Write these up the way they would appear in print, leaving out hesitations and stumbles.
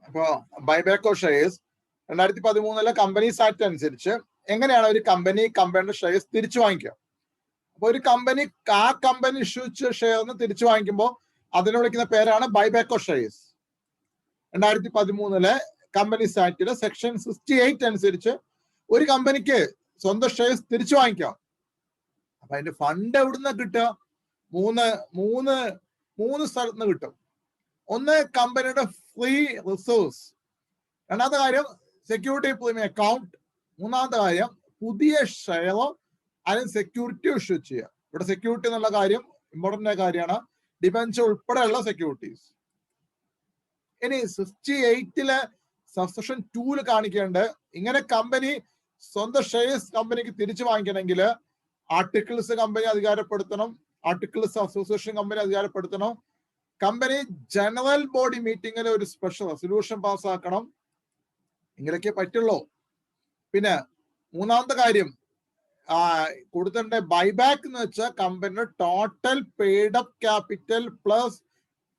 അപ്പോൾ buyback of shares 2013 companies act അനുസരിച്ച് എങ്ങനെയാണ് ഒരു കമ്പനിയുടെ ഷെയർസ് തിരിച്ചു വാങ്ങിക്കുക? അപ്പൊ ഒരു ആ കമ്പനി ഇഷ്യൂ ചെയ്ത ഷെയറിന് തിരിച്ചു വാങ്ങിക്കുമ്പോൾ അതിനെ വിളിക്കുന്ന പേരാണ് ബൈബാക്ക് ഓഫ് ഷെയർസ്. 2013 കമ്പനീസ് ആക്ടിലെ സെക്ഷൻ 68 അനുസരിച്ച് ഒരു കമ്പനിക്ക് സ്വന്തം ഷെയർസ് തിരിച്ചു വാങ്ങിക്കാം. അപ്പൊ അതിന്റെ ഫണ്ട് എവിടുന്ന കിട്ടുക? മൂന്ന് സ്ഥലത്ത് നിന്ന് കിട്ടും. ഒന്ന് കമ്പനിയുടെ ഫ്രീ റിസോഴ്സ്, രണ്ടാമത്തെ കാര്യം സെക്യൂരിറ്റി പ്രീമിയം അക്കൗണ്ട്, മൂന്നാമത്തെ കാര്യം പുതിയ ഷെയറോ അല്ലെങ്കിൽ സെക്യൂരിറ്റി ഇഷ്യൂ ചെയ്യുക. ഇവിടെ സെക്യൂരിറ്റി എന്നുള്ള കാര്യം ഇമ്പോർട്ടന്റ് കാര്യമാണ്, ഡിബെഞ്ചർ ഉൾപ്പെടെയുള്ള സെക്യൂരിറ്റീസ്. ഇനി 68 സബ്സെക്ഷൻ 2 കാണിക്കേണ്ടത് ഇങ്ങനെ കമ്പനി സ്വന്തം ഷെയർസ് കമ്പനിക്ക് തിരിച്ചു വാങ്ങിക്കണമെങ്കിൽ ആർട്ടിക്കിൾസ് കമ്പനി അധികാരപ്പെടുത്തണം, ആർട്ടിക്കിൾസ് അസോസിയേഷൻ കമ്പനി അധികാരപ്പെടുത്തണം, കമ്പനി ജനറൽ ബോഡി മീറ്റിംഗിൽ ഒരു സ്പെഷ്യൽ റെസൊല്യൂഷൻ പാസ്സാക്കണം, ഇങ്ങനെയൊക്കെ പറ്റുള്ളൂ. പിന്നെ മൂന്നാമത്തെ കാര്യം കൊടുത്തിട്ടുണ്ട് ബൈബാക്ക് എന്ന് വെച്ചാൽ കമ്പനിയുടെ total paid up capital plus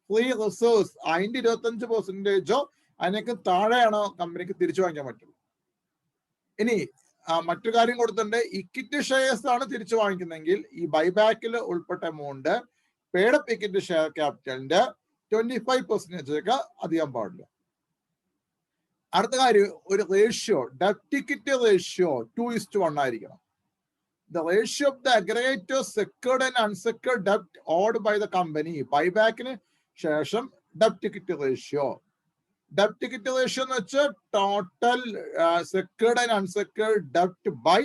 free reserves അതിന്റെ 25% അതിനൊക്കെ താഴെയാണോ കമ്പനിക്ക് തിരിച്ചു വാങ്ങിക്കാൻ പറ്റുള്ളൂ. ഇനി മറ്റൊരു കാര്യം കൊടുത്തിട്ടുണ്ട്, ഇക്വിറ്റി ഷെയർസ് ആണ് തിരിച്ചു വാങ്ങിക്കുന്നെങ്കിൽ ഈ ബൈബാക്കിൽ ഉൾപ്പെട്ട amount paid up equity share ക്യാപിറ്റലിന്റെ 25% അധികം പാടില്ല. അടുത്ത കാര്യം ഒരു റേഷ്യോ, ഡെപ്റ്റ് ഇക്വിറ്റി റേഷ്യോ 2:1 ആയിരിക്കണം. The ratio of the aggregator secured and unsecured debt owed by the company. ബൈബാക്കിന് ശേഷം ഡെപ്റ്റ് ഇക്വിറ്റി റേഷ്യോ. ഡെപ്റ്റ് ഇക്വിറ്റി റേഷ്യോ എന്ന് വെച്ചാൽ total secured and unsecured ഡെപ്റ്റ് by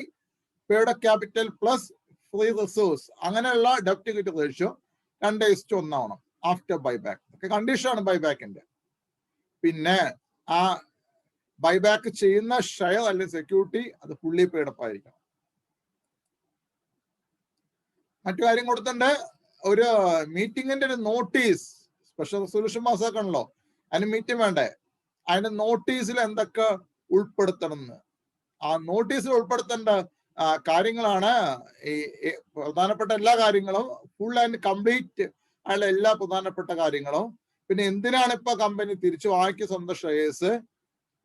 paid up capital plus free resource, അങ്ങനെയുള്ള ഡെപ്റ്റ് equity ratio 2:1 ആവണം after buyback. ഒക്കെ കണ്ടീഷനാണ് ബൈബാക്കിന്റെ. പിന്നെ ആ buyback ചെയ്യുന്ന ഷെയർ അല്ലെങ്കിൽ സെക്യൂരിറ്റി അത് ഫുള്ളി പെയ്ഡ് അപ്പ് ആയിരിക്കണം. മറ്റു കാര്യം കൊടുത്തിട്ടുണ്ട്, ഒരു മീറ്റിംഗിന്റെ ഒരു നോട്ടീസ്, സ്പെഷ്യൽ റെസൊല്യൂഷൻ പാസ്സാക്കണല്ലോ, അതിന് മീറ്റിംഗ് വേണ്ടേ, അതിന്റെ നോട്ടീസിൽ എന്തൊക്കെ ഉൾപ്പെടുത്തണം എന്ന്. ആ നോട്ടീസിൽ ഉൾപ്പെടുത്തേണ്ട കാര്യങ്ങളാണ് ഈ പ്രധാനപ്പെട്ട എല്ലാ കാര്യങ്ങളും, ഫുൾ ആൻഡ് കംപ്ലീറ്റ് ആയുള്ള എല്ലാ പ്രധാനപ്പെട്ട കാര്യങ്ങളും. പിന്നെ എന്തിനാണ് ഇപ്പൊ കമ്പനി തിരിച്ചു വാങ്ങിക്കുക സ്വന്തം ഷെയർസ്,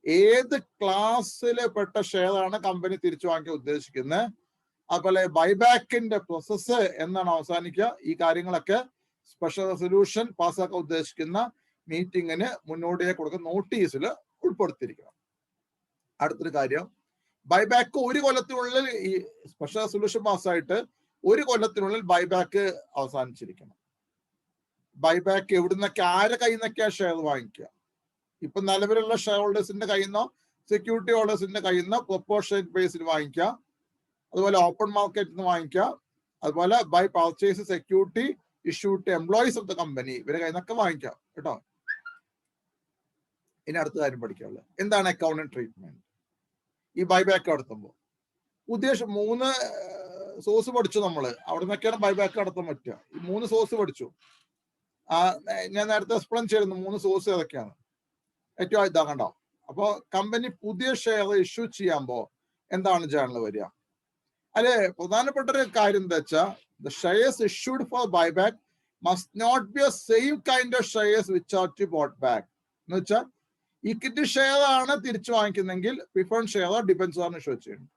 ഏത് ക്ലാസ്സിൽ പെട്ട ഷെയർ ആണ് കമ്പനി തിരിച്ചു വാങ്ങിക്കാൻ ഉദ്ദേശിക്കുന്നത്, അതുപോലെ ബൈബാക്കിന്റെ പ്രോസസ്സ് എന്നാണ് അവസാനിക്കുക. ഈ കാര്യങ്ങളൊക്കെ സ്പെഷ്യൽ റെസൊല്യൂഷൻ പാസ്സാക്കാൻ ഉദ്ദേശിക്കുന്ന മീറ്റിങ്ങിന് മുന്നോടിയായി കൊടുക്കുന്ന നോട്ടീസിൽ ഉൾപ്പെടുത്തിയിരിക്കണം. അടുത്തൊരു കാര്യം, ബൈബാക്ക് 1 കൊല്ലത്തിനുള്ളിൽ ഈ സ്പെഷ്യൽ റെസൊല്യൂഷൻ പാസ്സായിട്ട് 1 കൊല്ലത്തിനുള്ളിൽ ബൈബാക്ക് അവസാനിച്ചിരിക്കണം. ബൈബാക്ക് എവിടുന്നൊക്കെ ആരെ കയ്യിൽ നിന്നൊക്കെയാ ഷെയർ വാങ്ങിക്കുക? ഇപ്പൊ നിലവിലുള്ള ഷെയർ ഹോൾഡേഴ്സിന്റെ കയ്യിൽ നിന്നോ സെക്യൂരിറ്റി ഹോൾഡേഴ്സിന്റെ കയ്യിൽ നിന്നോ പ്രൊപ്പോർഷനേറ്റ് ബേസിൽ വാങ്ങിക്കുക, അതുപോലെ ഓപ്പൺ മാർക്കറ്റിൽ നിന്ന് വാങ്ങിക്കുക, അതുപോലെ by purchase security issue to employees of the company, ഇവരെ കയ്യിൽ നിന്നൊക്കെ വാങ്ങിക്കാം കേട്ടോ. ഇനി അടുത്ത കാര്യം പഠിക്കാനുള്ളത് എന്താണ് അക്കൗണ്ടിങ് ട്രീറ്റ്മെന്റ്. ഈ ബൈബാക്ക് നടത്തുമ്പോൾ ഉദ്ദേശം 3 സോഴ്സ് പഠിച്ചു നമ്മൾ, അവിടെ നിന്നൊക്കെയാണ് ബൈബാക്ക് നടത്താൻ പറ്റുക. ഈ 3 സോഴ്സ് പഠിച്ചു. ഞാൻ നേരത്തെ എക്സ്പ്ലെയിൻ ചെയ്യുന്നു 3 സോഴ്സ് ഏതൊക്കെയാണ്. ഏറ്റവും ഇതാകണ്ടോ. അപ്പോൾ കമ്പനി പുതിയ ഷെയർ ഇഷ്യൂ ചെയ്യുമ്പോൾ എന്താണ് ജേണൽ വരിക? അല്ലെ പ്രധാനപ്പെട്ട ഒരു കാര്യം എന്താ വെച്ചാൽ the shares issued for buyback must not be a same kind of shares which are to bought back. എന്ന് വെച്ചാൽ ഇക്വിറ്റി ഷെയർ ആണ് തിരിച്ചു വാങ്ങിക്കുന്നെങ്കിൽ പ്രിഫറൻസ് ഷെയറോ ഡിബെഞ്ചറോ ഇഷ്യൂ ചെയ്യുന്നു.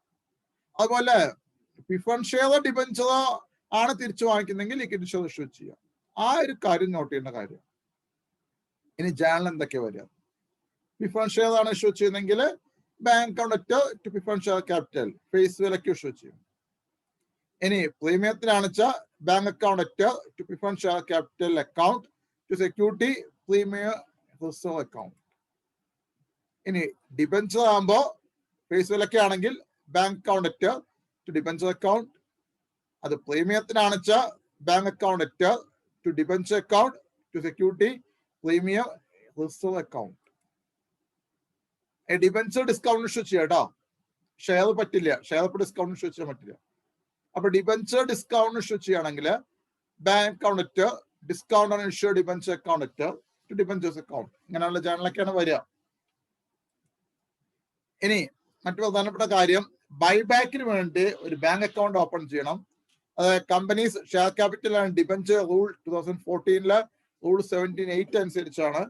അതുപോലെ പ്രിഫറൻസ് ഷെയറോ ഡിബെഞ്ചറോ ആണ് തിരിച്ചു വാങ്ങിക്കുന്നെങ്കിൽ ഇക്വിറ്റി ഷെയർ ഇഷ്യൂ ചെയ്യാം. ആ ഒരു കാര്യം നോട്ട് ചെയ്യേണ്ട കാര്യം. ഇനി ജേണൽ എന്തൊക്കെയാ വരിക? പ്രിഫറൻസ് ഷെയർ ആണ് ഇഷ്യൂ ചെയ്യുന്നെങ്കിൽ bank account to preference share capital face വിലക്ക് ഇഷ്യൂ ചെയ്യും. ഇനി പ്രീമിയത്തിനാണ് വെച്ചാൽ bank account to preference share capital account to security premium reserve account. ഇനി ഡിബെഞ്ചർ ആകുമ്പോൾ ഫേസ് വിലക്ക് ആണെങ്കിൽ bank account to debenture account, അത് പ്രീമിയത്തിനാണ് വെച്ചാൽ bank account to debenture account to security premium reserve account. Debenture discount issue ചെയ്യാം കേട്ടോ, share പറ്റില്ല, ഷെയർ ഇപ്പോൾ ഡിസ്കൗണ്ട് ഇഷ്യൂ ചെയ്യാൻ പറ്റില്ല. അപ്പൊ ഡിബെഞ്ചർ ഡിസ്കൗണ്ട് ഇഷ്യൂ ചെയ്യുകയാണെങ്കിൽ ബാങ്ക് അക്കൗണ്ട് ഡിസ്കൗണ്ട് ആണ് issue debenture account to debentures account, ഇങ്ങനെയുള്ള ജേണലൊക്കെയാണ് വരിക. ഇനി മറ്റു പ്രധാനപ്പെട്ട കാര്യം, ബൈബാക്കിന് വേണ്ടി ഒരു ബാങ്ക് അക്കൗണ്ട് ഓപ്പൺ ചെയ്യണം. അത് companies share capital and debenture rule 2014 rule 17(8) അനുസരിച്ചാണ്.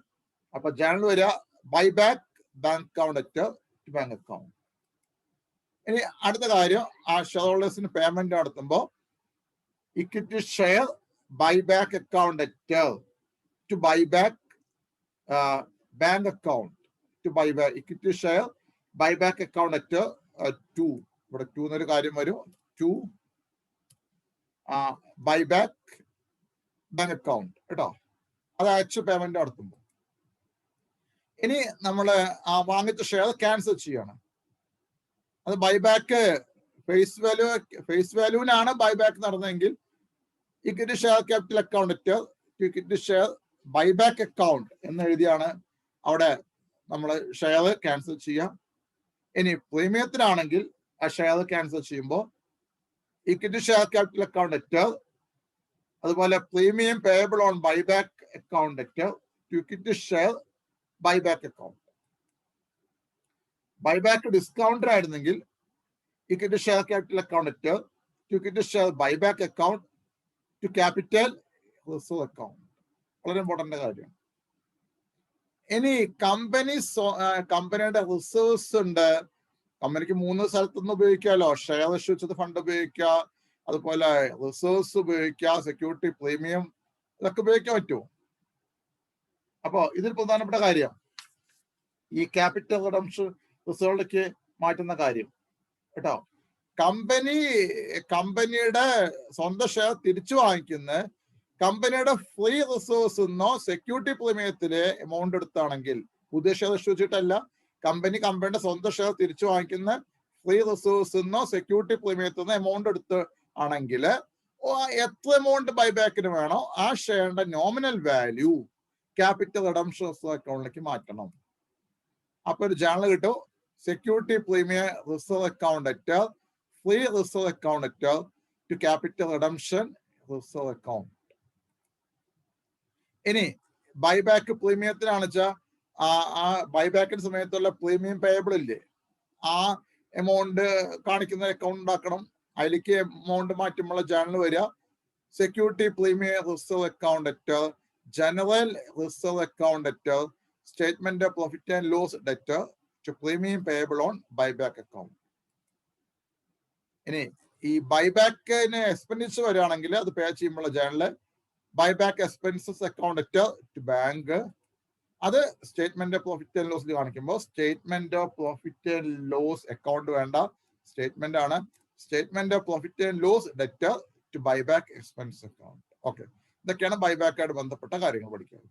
അപ്പൊ ജേണൽ വരിക buyback bank account debtor to bank account. ഇനി അടുത്ത കാര്യം, ആ ഷെയർ ഹോൾഡേഴ്സിന് പേയ്മെന്റ് നടത്തുമ്പോൾ equity share buyback account debtor to buyback bank account to buyback equity share buyback account debtor to, ഇവിടെ ടു എന്നൊരു കാര്യം വരും, ടു ബൈബാക്ക് ബാങ്ക് അക്കൗണ്ട് കേട്ടോ. അത് അയച്ചു പേയ്മെന്റ് നടത്തുമ്പോൾ. ഇനി നമ്മൾ ആ വാങ്ങിച്ച ഷെയർ ക്യാൻസൽ ചെയ്യണം. അത് ബൈബാക്ക് ഫേസ് വാല്യൂവിനാണ് ബൈബാക്ക് നടന്നതെങ്കിൽ equity share capital account to equity share buyback account എന്ന് എഴുതിയാണ് അവിടെ നമ്മൾ ഷെയർ ക്യാൻസൽ ചെയ്യാം. ഇനി പ്രീമിയത്തിനാണെങ്കിൽ ആ ഷെയർ ക്യാൻസൽ ചെയ്യുമ്പോൾ equity share capital account to, അതുപോലെ premium payable on buyback account to equity share buyback account. Buyback ഡിസ്കൗണ്ടർ ആയിരുന്നെങ്കിൽ equity share capital account to equity share buyback account to capital reserve account. വളരെ important കാര്യം. ഇനി കമ്പനിയുടെ reserves ഉണ്ട്. കമ്പനിക്ക് 3 സ്ഥലത്തുനിന്ന് ഉപയോഗിക്കാമല്ലോ. ഷെയർ ഇഷ്യൂ ചെയ്ത് ഫണ്ട് ഉപയോഗിക്കുക, അതുപോലെ റിസർവ്സ് ഉപയോഗിക്കുക, സെക്യൂരിറ്റി പ്രീമിയം, ഇതൊക്കെ ഉപയോഗിക്കാൻ പറ്റുമോ? അപ്പോ ഇതിൽ പ്രധാനപ്പെട്ട കാര്യം ഈ ക്യാപിറ്റൽ റിഡംഷൻ റിസർവിലേക്ക് മാറ്റുന്ന കാര്യം കേട്ടോ. കമ്പനിയുടെ സ്വന്തം ഷെയർ തിരിച്ചു വാങ്ങിക്കുന്ന കമ്പനിയുടെ ഫ്രീ റിസർവ്സ് എന്നോ സെക്യൂരിറ്റി പ്രീമിയത്തിലെ എമൗണ്ട് എടുത്താണെങ്കിൽ, പുതിയ ഷെയർ ഇഷ്യൂ ചെയ്തിട്ടല്ല, കമ്പനിയുടെ സ്വന്തം ഷെയർ തിരിച്ചു വാങ്ങിക്കുന്ന ഫ്രീ റിസർവ്സ് എന്നോ സെക്യൂരിറ്റി പ്രീമിയത്തിൽ നിന്ന് എമൗണ്ട് എടുത്ത് ആണെങ്കിൽ എത്ര എമൗണ്ട് ബൈബാക്കിന് വേണോ ആ ഷെയറിന്റെ നോമിനൽ വാല്യൂ ക്യാപിറ്റൽ റിഡംഷൻ അക്കൗണ്ടിലേക്ക് മാറ്റണം. അപ്പൊ ഒരു ജേണൽ കിട്ടും, security premium reserve account at free reserve account at to capital redemption reserve account. ഇനി ബൈബാക്ക് പ്രീമിയത്തിനാണ് വെച്ചാൽ ആ ബൈബാക്കിന് സമയത്തുള്ള പ്രീമിയം പേയബിൾ ഇല്ലേ, ആ എമൗണ്ട് കാണിക്കുന്ന അക്കൗണ്ട് ഉണ്ടാക്കണം. അതിലേക്ക് എമൗണ്ട് മാറ്റുമ്പോൾ ജേണൽ വരിക, security premium reserve account at general reserve account at statement of profit and loss debtor to premium payable on buyback account. ഇനി ഈ ബൈബാക്കിന് എക്സ്പെൻഡിച്ചർ വരികയാണെങ്കിൽ അത് പേ ചെയ്യുമ്പോൾ journal buyback expenses account at to bank, അത് statement of profit and ലോസിൽ കാണിക്കുമ്പോൾ statement of profit and loss account വേണ്ട, സ്റ്റേറ്റ്മെന്റ് ആണ്, statement of profit and loss debtor to buyback expense account. Okay, ഇതൊക്കെയാണ് ബൈബാക്കായിട്ട് ബന്ധപ്പെട്ട കാര്യങ്ങൾ പഠിക്കുന്നത്.